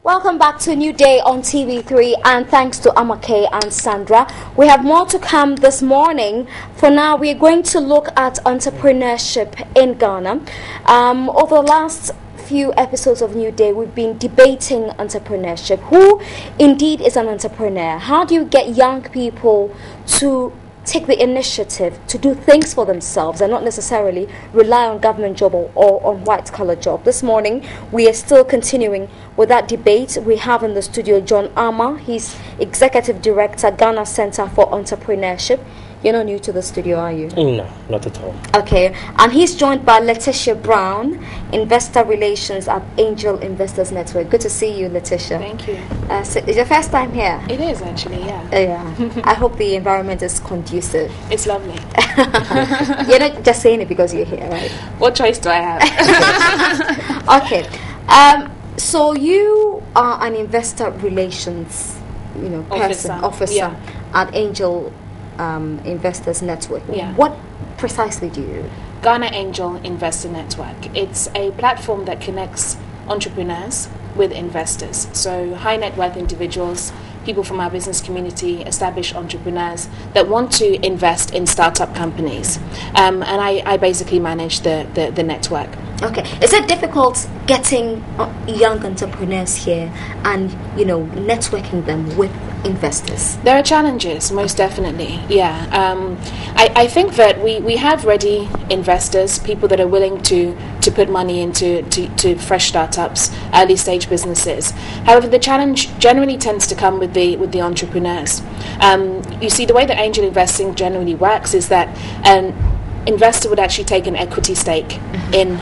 Welcome back to a new day on TV3, and thanks to Amake and Sandra. We have more to come this morning. For now, we are going to look at entrepreneurship in Ghana. Over the last few episodes of New Day, we've been debating entrepreneurship. Who indeed is an entrepreneur? How do you get young people to take the initiative to do things for themselves and not necessarily rely on government job or on white-collar job? This morning, we are still continuing with that debate. We have in the studio John Armour. He's Executive Director, Ghana Center for Entrepreneurship. You're not new to the studio, are you? No, not at all. Okay, and he's joined by Letitia Brown, Investor Relations at Angel Investors Network. Good to see you, Letitia. Thank you. So it's your first time here? It is actually, yeah. Yeah. I hope the environment is conducive. It's lovely. You're not just saying it because you're here, right? What choice do I have? Okay. So you are an investor relations, officer at Angel Investors Network. Yeah. What precisely do you do? Ghana Angel Investor Network. It's a platform that connects entrepreneurs with investors. So high net worth individuals, people from our business community, established entrepreneurs that want to invest in startup companies. And I basically manage the network. Okay. Is it difficult getting young entrepreneurs here and, networking them with investors? There are challenges, most definitely, yeah. I think that we have ready investors, people that are willing to put money into fresh startups, early stage businesses. However, the challenge generally tends to come with the entrepreneurs. You see, the way that angel investing generally works is that an investor would actually take an equity stake in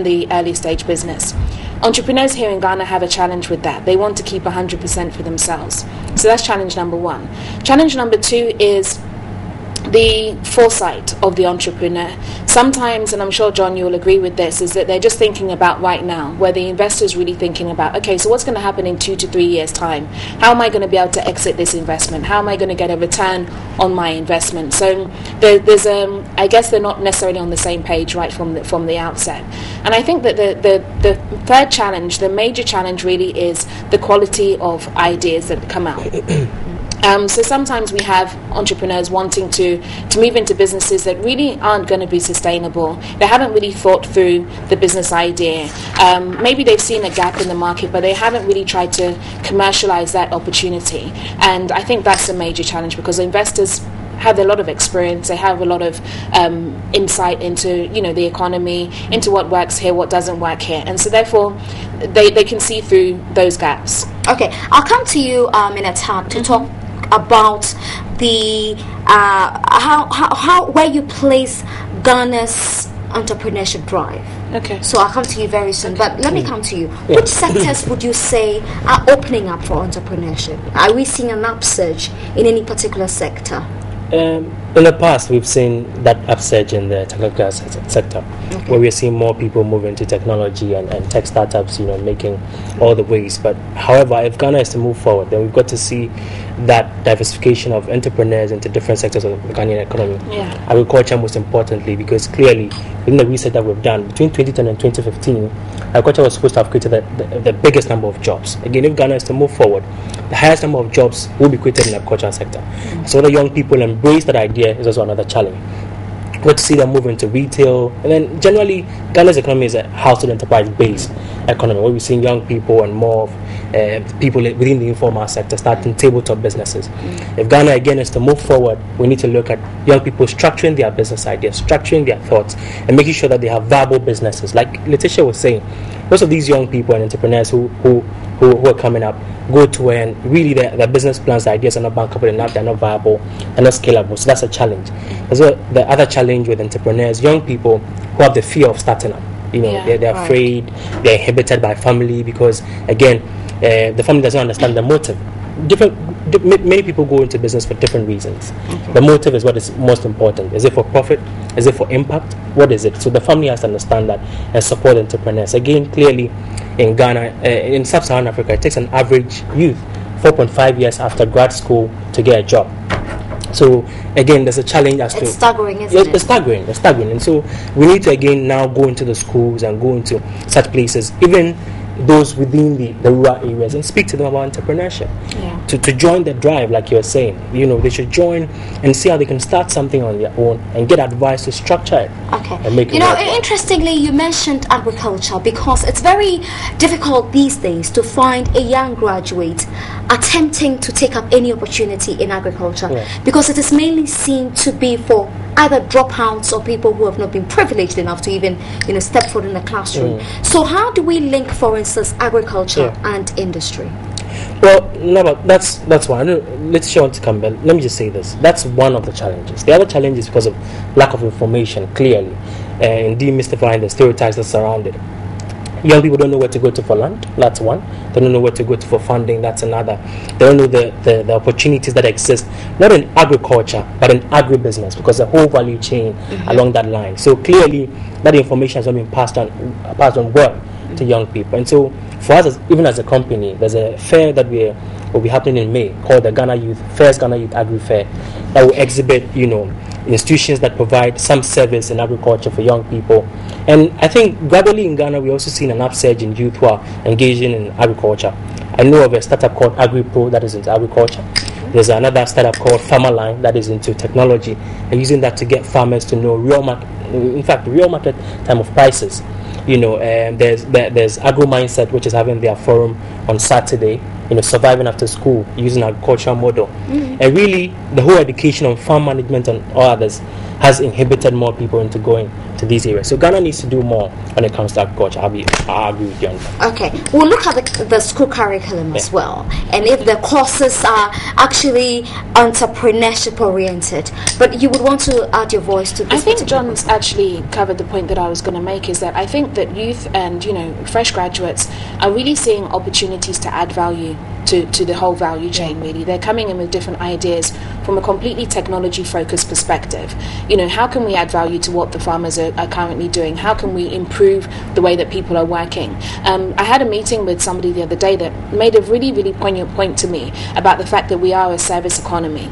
the early stage business. Entrepreneurs here in Ghana have a challenge with that. They want to keep 100% for themselves. So that's challenge number one. Challenge number two is the foresight of the entrepreneur. Sometimes, and I'm sure, John, you'll agree with this, is that they're just thinking about right now, where the investor's really thinking about, okay, so what's going to happen in 2 to 3 years' time? How am I going to be able to exit this investment? How am I going to get a return on my investment? So there's I guess they're not necessarily on the same page right from the outset. And I think that the third challenge, the major challenge really is the quality of ideas that come out. So sometimes we have entrepreneurs wanting to move into businesses that really aren't going to be sustainable. They haven't really thought through the business idea. Maybe they've seen a gap in the market, but they haven't really tried to commercialize that opportunity. And I think that's a major challenge because investors have a lot of experience. They have a lot of insight into the economy, into what works here, what doesn't work here, and so therefore they can see through those gaps. Okay, I'll come to you in a tad to talk about the how where you place Ghana's entrepreneurship drive. Okay. So I'll come to you very soon. But let me come to you. Which sectors would you say are opening up for entrepreneurship? Are we seeing an upsurge in any particular sector? In the past, we've seen that upsurge in the technical sector, where we're seeing more people move into technology and tech startups, making all the ways. But however, if Ghana is to move forward, then we've got to see that diversification of entrepreneurs into different sectors of the Ghanaian economy. Yeah. Agriculture, most importantly, because clearly, in the research that we've done, between 2010 and 2015, agriculture was supposed to have created the biggest number of jobs. Again, if Ghana is to move forward, the highest number of jobs will be created in the agricultural sector. So the young people embrace that idea is also another challenge. We got to see them move into retail, and then generally Ghana's economy is a household enterprise based economy where we're seeing young people and more of people within the informal sector starting tabletop businesses. If Ghana again is to move forward, we need to look at young people structuring their business ideas, structuring their thoughts, and making sure that they have viable businesses. Like Letitia was saying, most of these young people and entrepreneurs who are coming up go to where and really their business plans, the ideas are not bankable enough, they're not viable, they're not scalable. So that's a challenge. So the other challenge with entrepreneurs, young people who have the fear of starting up. They're afraid, they're inhibited by family because again, the family doesn't understand the motive. Many people go into business for different reasons. The motive is what is most important. Is it for profit? Is it for impact? What is it? So the family has to understand that and support entrepreneurs. Again, clearly in Ghana, in sub-Saharan Africa, it takes an average youth 4.5 years after grad school to get a job. So again, there's a challenge as to staggering, isn't it? It's staggering, and so we need to again now go into the schools and go into such places. Even those within the rural areas and speak to them about entrepreneurship. Yeah. To join the drive, like you're saying. They should join and see how they can start something on their own and get advice to structure it. Okay. And make it work. Interestingly, you mentioned agriculture because it's very difficult these days to find a young graduate attempting to take up any opportunity in agriculture, because it is mainly seen to be for either dropouts or people who have not been privileged enough to even step foot in the classroom. So how do we link, for instance, agriculture and industry? Well, no, but that's one. Let's show on to come. Let me just say this. That's one of the challenges. The other challenge is because of lack of information, clearly, and demystifying the stereotypes that surround it. Young people don't know where to go to for land. That's one. They don't know where to go to for funding. That's another. They don't know the opportunities that exist, not in agriculture, but in agribusiness, because the whole value chain along that line. So clearly, that information has not been passed on well to young people. And so, for us, even as a company, there's a fair that will be happening in May called the Ghana Youth Agri Fair, that will exhibit, institutions that provide some service in agriculture for young people. And I think gradually in Ghana, we're also seeing an upsurge in youth who are engaging in agriculture. I know of a startup called AgriPro that is into agriculture. There's another startup called Farmerline that is into technology, and using that to get farmers to know real market time of prices. There's Agro Mindset, which is having their forum on Saturday, surviving after school using agricultural model. And really, the whole education on farm management and all others has inhibited more people into going to these areas. So Ghana needs to do more when it comes to agriculture. I agree with you on that. Okay, we'll look at the school curriculum as well, and if the courses are actually entrepreneurship oriented. But you would want to add your voice to this. I think John's actually covered the point that I was going to make, is that I think that youth and fresh graduates are really seeing opportunities to add value to the whole value chain. Really, they're coming in with different ideas from a completely technology focused perspective. How can we add value to what the farmers are currently doing? How can we improve the way that people are working? I had a meeting with somebody the other day that made a really, really poignant point to me about the fact that we are a service economy.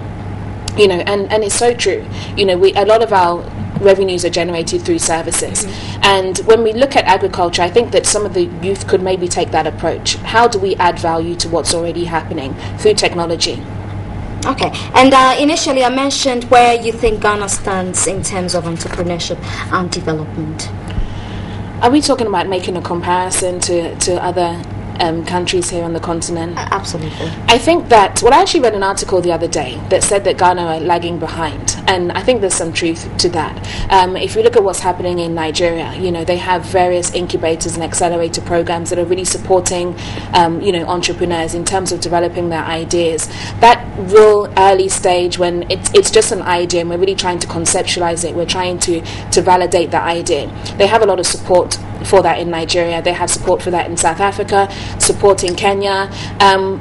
And it's so true. A lot of our revenues are generated through services. And when we look at agriculture, I think that some of the youth could maybe take that approach. How do we add value to what's already happening through technology? Okay, and initially I mentioned where you think Ghana stands in terms of entrepreneurship and development. Are we talking about making a comparison to other countries here on the continent? Absolutely. I think that, I actually read an article the other day that said that Ghana are lagging behind, and I think there's some truth to that. If you look at what's happening in Nigeria, they have various incubators and accelerator programs that are really supporting, entrepreneurs in terms of developing their ideas. That real early stage when it's just an idea and we're really trying to conceptualize it, we're trying to validate the idea. They have a lot of support for that in Nigeria. They have support for that in South Africa, support in Kenya,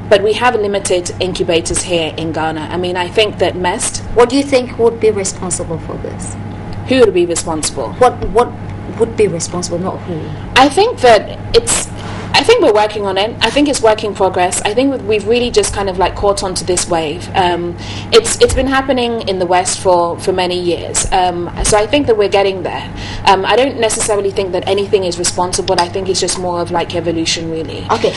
but we have limited incubators here in Ghana. I think that MEST... What do you think would be responsible for this? Who would be responsible? What would be responsible, not who? I think that I think we're working on it. I think it's work in progress. I think we've really just kind of caught onto this wave. It's been happening in the West for many years. So I think that we're getting there. I don't necessarily think that anything is responsible. I think it's just more of evolution, really. Okay.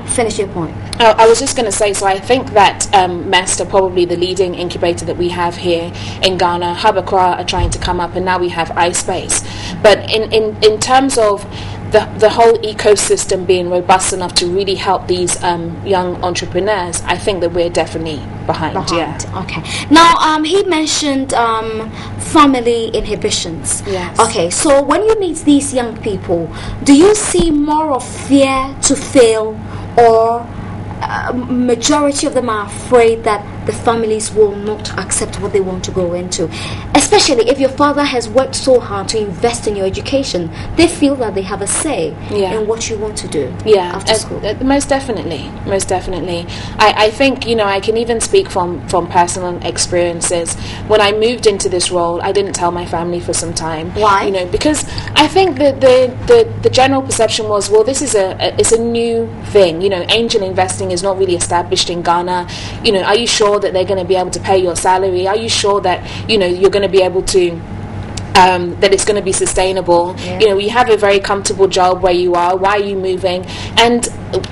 Finish your point. I was just going to say, so I think that MEST are probably the leading incubator that we have here in Ghana. Hub Accra are trying to come up, and now we have iSpace. But in terms of the whole ecosystem being robust enough to really help these young entrepreneurs, I think that we're definitely behind. Yeah. Okay. Now, he mentioned family inhibitions. Yes. Okay. So when you meet these young people, do you see more of fear to fail, or majority of them are afraid that the families will not accept what they want to go into? Especially if your father has worked so hard to invest in your education, they feel that they have a say in what you want to do after school. Most definitely. I think, I can even speak from personal experiences. When I moved into this role, I didn't tell my family for some time. Why? Because I think that the general perception was, well, this is it's a new thing. Angel investing is not really established in Ghana. Are you sure that they're going to be able to pay your salary? Are you sure that you're going to be able to that it's going to be sustainable. You have a very comfortable job where you are. Why are you moving? And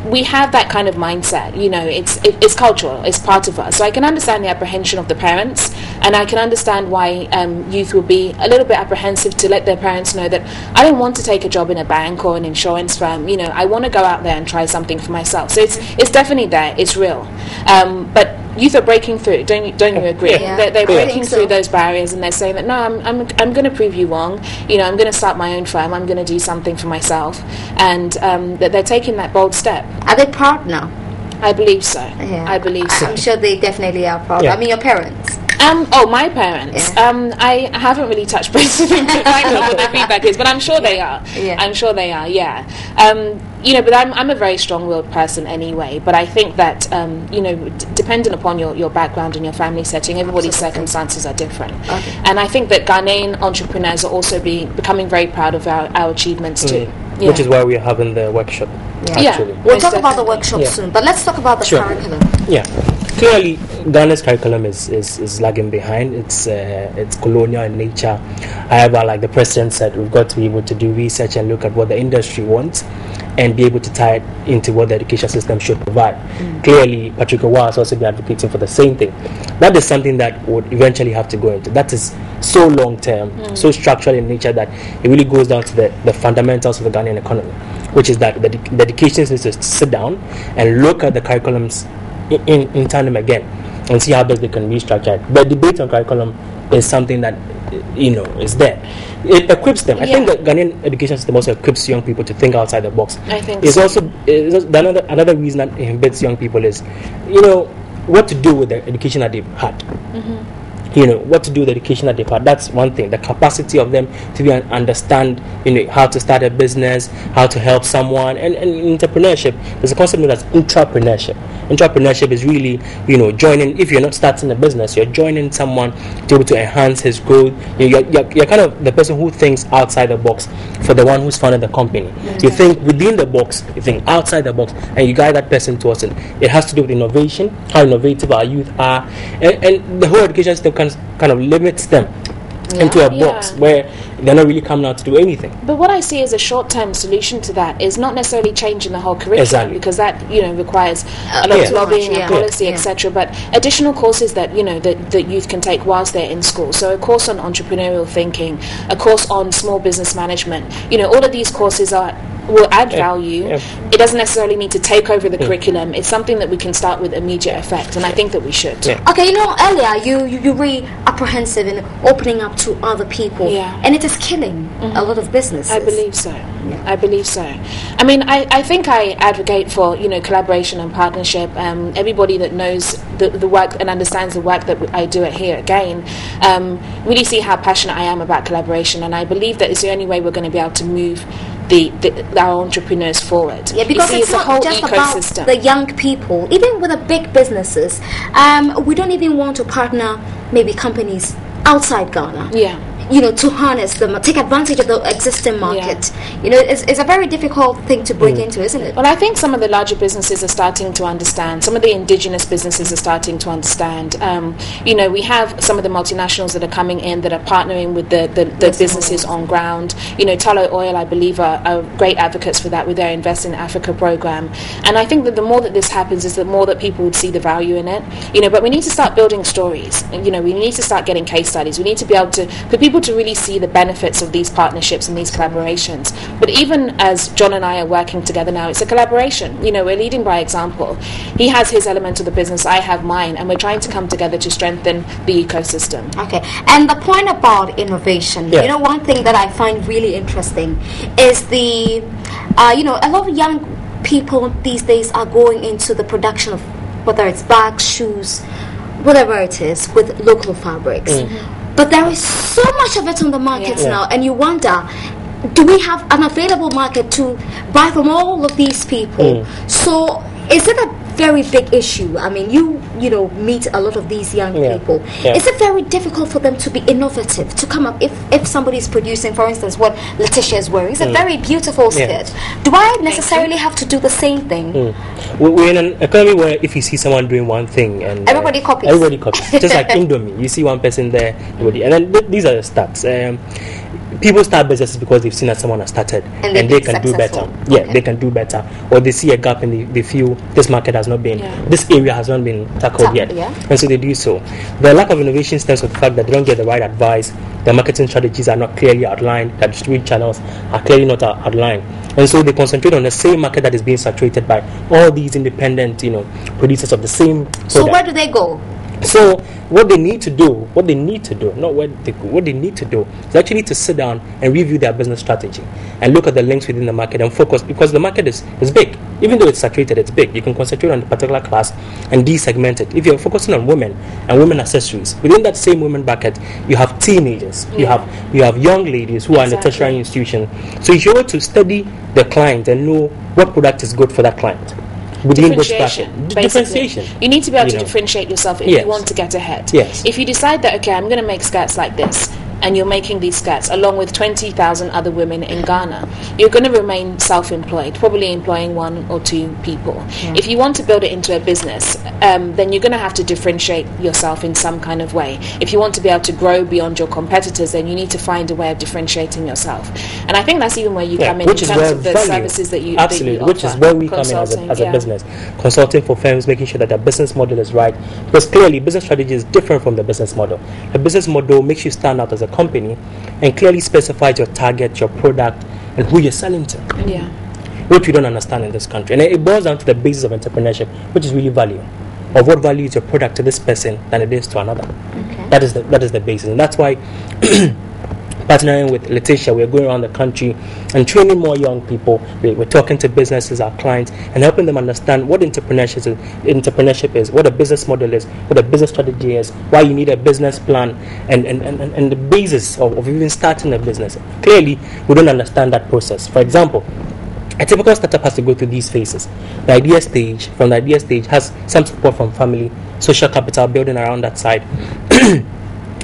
we have that kind of mindset. It's cultural. It's part of us. So I can understand the apprehension of the parents, and I can understand why youth will be a little bit apprehensive to let their parents know that I don't want to take a job in a bank or an insurance firm. I want to go out there and try something for myself. So it's definitely there. It's real. But youth are breaking through. Don't you agree? Yeah. They're breaking through those barriers, and they're saying that no, I'm going to prove you wrong. I'm going to start my own firm. I'm going to do something for myself, and that they're taking that bold step. Are they proud now? I believe so. Yeah. I believe so. I'm sure they definitely are proud. Yeah. I mean, your parents. My parents. I haven't really touched base with them to find out what their feedback is, but I'm sure they are. Yeah. I'm sure they are. Yeah. But I'm a very strong-willed person anyway. But I think that dependent upon your background and your family setting, everybody's circumstances are different. Okay. And I think that Ghanaian entrepreneurs are also becoming very proud of our achievements too. Yeah. Which is why we're having the workship. Yeah. Actually. We'll Most talk about the definitely. workshop Yeah. soon, but let's talk about the Sure. curriculum. Yeah, clearly Ghana's curriculum is lagging behind. It's colonial in nature. However, like the president said, we've got to be able to do research and look at what the industry wants and be able to tie it into what the education system should provide. Clearly, Patrick Owa has also been advocating for the same thing. That is something that would eventually have to go into. That is so long term, so structural in nature that it really goes down to the fundamentals of the Ghanaian economy, which is that the education needs to sit down and look at the curriculums in tandem again and see how best they can restructure it. The debate on curriculum is something that is there. It equips them. I think the Ghanaian education system also equips young people to think outside the box. I think it's so. also another reason that inhibits young people is what to do with the education that they've had. What to do with the education that they've had. That's one thing. The capacity of them to understand, how to start a business, how to help someone, and entrepreneurship. There's a concept known as intrapreneurship. Intrapreneurship is really, joining. If you're not starting a business, you're joining someone to be able to enhance his growth. You're kind of the person who thinks outside the box for the one who's founded the company. You think within the box, you think outside the box, and you guide that person towards it. It has to do with innovation, how innovative our youth are, and the whole education system kind of limits them into a box where they're not really coming out to do anything. But what I see as a short-term solution to that is not necessarily changing the whole curriculum, because that requires a lot of lobbying and policy, etc. But additional courses that that youth can take whilst they're in school. So a course on entrepreneurial thinking, a course on small business management. All of these courses will add value. It doesn't necessarily need to take over the curriculum. It's something that we can start with immediate effect, and I think that we should. Okay, earlier you really apprehensive in opening up to other people, and it is killing a lot of businesses. I believe so. I believe so. I mean, I think I advocate for collaboration and partnership. Everybody that knows the work and understands the work that I do here again really see how passionate I am about collaboration, and I believe that it's the only way we're going to be able to move our entrepreneurs forward. Yeah, because it's a not whole just ecosystem. about the young people. Even with the big businesses, we don't even want to partner maybe companies outside Ghana. To harness them, take advantage of the existing market. It's a very difficult thing to break into, isn't it? Well, I think some of the larger businesses are starting to understand. Some of the indigenous businesses are starting to understand. We have some of the multinationals that are coming in that are partnering with the businesses on ground. Tullow Oil, I believe, are great advocates for that with their Invest in Africa program. And I think that the more that this happens is the more that people would see the value in it. But we need to start building stories. We need to start getting case studies. We need to be able to, for people to really see the benefits of these partnerships and these collaborations. But even as John and I are working together now, it's a collaboration. We're leading by example. He has his element of the business, I have mine, and we're trying to come together to strengthen the ecosystem. Okay, and the point about innovation, one thing that I find really interesting is a lot of young people these days are going into the production of whether it's bags, shoes, whatever it is, with local fabrics. But there is so much of it on the market now, and you wonder, do we have an available market to buy from all of these people? So is it a very big issue. I mean, you meet a lot of these young people. Is it very difficult for them to be innovative, to come up, if somebody is producing, for instance, what Letitia is wearing? It's a very beautiful skirt. Do I necessarily have to do the same thing? We're in an economy where if you see someone doing one thing and everybody copies. Just like Indomie, you see one person there, everybody, and then these are the stats. People start businesses because they've seen that someone has started and they can do better. They can do better, or they see a gap and they feel this market has not been, this area has not been tackled yet, and so they do so. The lack of innovation stems from the fact that they don't get the right advice. The marketing strategies are not clearly outlined. The distribution channels are clearly not outlined, and so they concentrate on the same market that is being saturated by all these independent, producers of the same product. So where do they go? So what they need to do is actually to sit down and review their business strategy and look at the links within the market and focus, because the market is big. Even though it's saturated, it's big. You can concentrate on a particular class and desegment it. If you're focusing on women and women accessories, within that same women bucket, you have teenagers, you have young ladies who are in the tertiary institution. So if you're able to study the client and know what product is good for that client, differentiation. You need to be able to differentiate yourself if you want to get ahead. If you decide that, okay, I'm going to make skirts like this, and you're making these skirts along with 20,000 other women in Ghana, you're going to remain self-employed, probably employing 1 or 2 people. If you want to build it into a business, then you're going to have to differentiate yourself in some kind of way. If you want to be able to grow beyond your competitors, then you need to find a way of differentiating yourself. And I think that's even where you come in terms of the services that you offer. Which is where we come in as a business. Consulting for firms, making sure that the business model is right. Because clearly, business strategy is different from the business model. The business model makes you stand out as a company and clearly specifies your target, your product, and who you're selling to. Which we don't understand in this country. And it boils down to the basis of entrepreneurship, which is really value. Of what value is your product to this person than it is to another. That is the basis. And that's why partnering with Letitia, we're going around the country and training more young people. We're talking to businesses, our clients, and helping them understand what entrepreneurship is, what a business model is, what a business strategy is, why you need a business plan, and the basis of even starting a business. Clearly, we don't understand that process. For example, a typical startup has to go through these phases. From the idea stage has some support from family, social capital building around that side.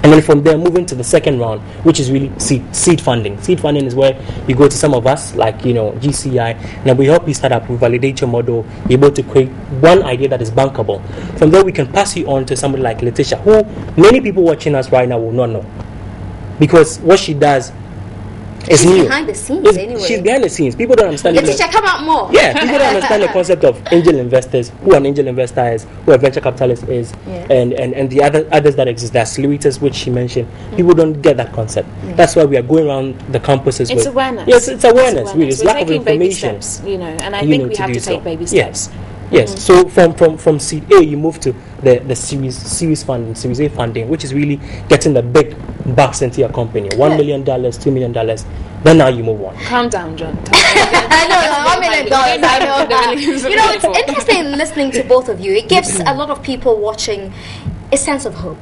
And then from there, moving to the second round, which is really seed funding. Seed funding is where you go to some of us, like, GCI, and we help you start up, we validate your model, you're able to create one idea that is bankable. From there, we can pass you on to somebody like Letitia, who many people watching us right now will not know. Because what she does is new. Behind the scenes, anyway. She's behind the scenes. People don't understand. Letitia, come out more. Yeah, people don't understand the concept of angel investors, who an angel investor is, who a venture capitalist is, and the others that exist. There are accelerators, which she mentioned. People don't get that concept. That's why we are going around the campuses. It's awareness. Yes, it's awareness. Really, it's lack of information. Baby steps, and I think we have to take baby steps. Yes. So from seed A, you move to the series funding, Series A funding, which is really getting the big bucks into your company. $1 million, $2 million. Then now you move on. Calm down, John. I know, $1 million. I know that. It's interesting listening to both of you. It gives a lot of people watching a sense of hope.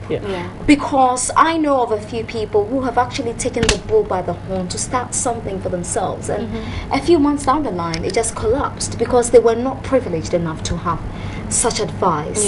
Because I know of a few people who have actually taken the bull by the horn to start something for themselves, and a few months down the line it just collapsed because they were not privileged enough to have such advice.